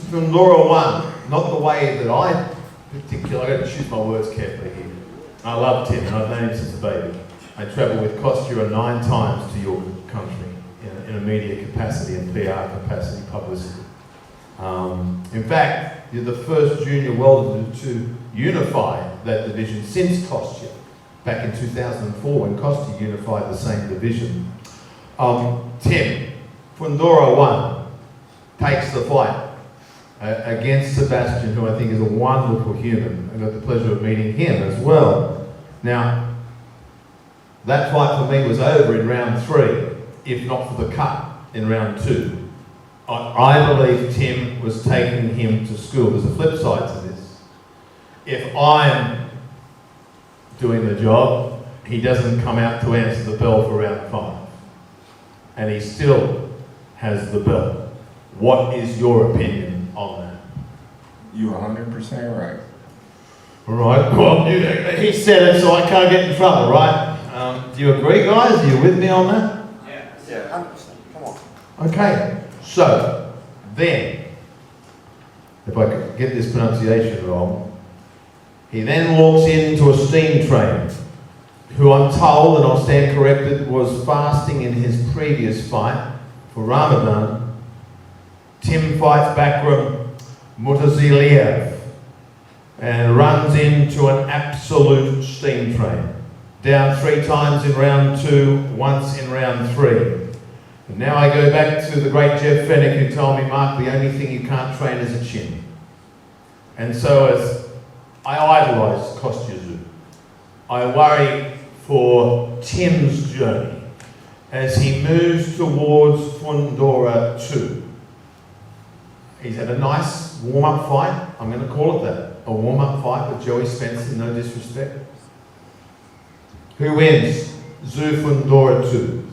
Fundora won, not the way that I particularly, I've got to choose my words carefully here. I love Tim, and I've known him since a baby. I travelled with Tszyu 9 times to your country in a media capacity and PR capacity, publicity. In fact, you're the first junior welter to unify that division since Tszyu, back in 2004 when Tszyu unified the same division. Tim, Fundora won, takes the fight against Sebastian, who I think is a wonderful human. I got the pleasure of meeting him as well. Now, that fight for me was over in round 3, if not for the cut in round 2. I believe Tim was taking him to school. There's a flip side to this. If I'm doing the job, he doesn't come out to answer the bell for round 5. And he still has the belt. What is your opinion on that? You're 100% right. All right, well, he said it, so I can't get in trouble, right? Do you agree, guys? Are you with me on that? Yeah, 100%. Come on. Okay, so then, if I could get this pronunciation wrong, he then walks into a steam train, who I'm told, and I'll stand corrected, was fasting in his previous fight for Ramadan. Tim fights Bakram Mutaziliev and runs into an absolute steam train. Down 3 times in round 2, once in round 3. And now I go back to the great Jeff Fennick, who told me, Mark, the only thing you can't train is a chin. And so as I idolise Tszyu, I worry for Tim's journey as he moves towards Fundora 2. He's had a nice warm-up fight, I'm going to call it that, a warm-up fight with Joey Spencer, no disrespect. Who wins? Tszyu Fundora 2.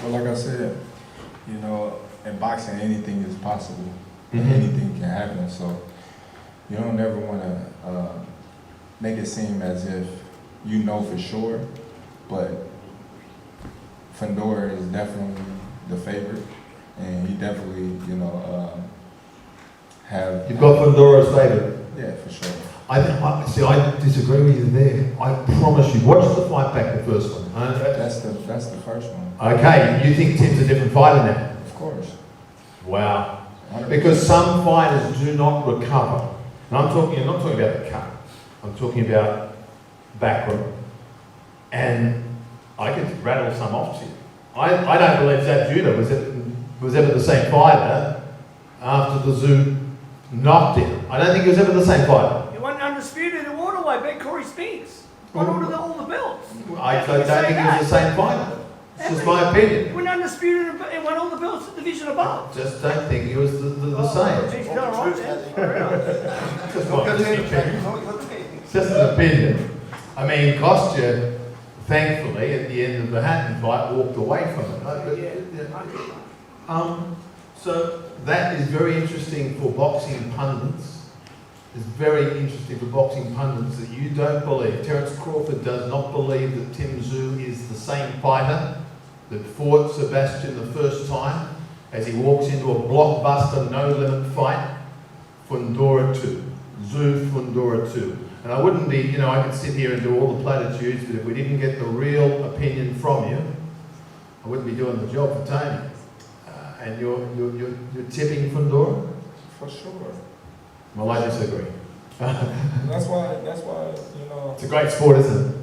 Well, like I said, you know, in boxing, anything is possible. Mm-hmm. Anything can happen. So you don't ever want to make it seem as if you know for sure. But Fundora is definitely the favorite, and he definitely, you know, have. You've got Fundora's favorite. Yeah, for sure. I disagree with you there. I promise you. Watch the fight back, the first one. That's the first one. Okay, you think Tim's a different fighter now? Of course. Wow. 100%. Because some fighters do not recover. And I'm not talking about the cut. I'm talking about backroom. And I could rattle some off to you. I don't believe Tszyu was ever the same fighter after the Tszyu knockdown. I don't think he was ever the same fighter. He went undisputed in waterway, beat Corey Spinks. Won all the belts. I don't think he was the same fighter. It's just my opinion. He went undisputed and won all the belts at the division above. Just don't think he was the same. He's done right then. Just my opinion. It's just an opinion. I mean, Tszyu, thankfully, at the end of the Hatton fight, walked away from it. So that is very interesting for boxing pundits. It's very interesting for boxing pundits that you don't believe. Terence Crawford does not believe that Tim Tszyu is the same fighter that fought Sebastian the first time as he walks into a blockbuster no-limit fight. Fundora 2. Tszyu Fundora 2. And I wouldn't be, I could sit here and do all the platitudes, but if we didn't get the real opinion from you, I wouldn't be doing the job for Tony. And you're tipping Fundora? For sure. Well, I disagree. That's why, It's a great sport, isn't it?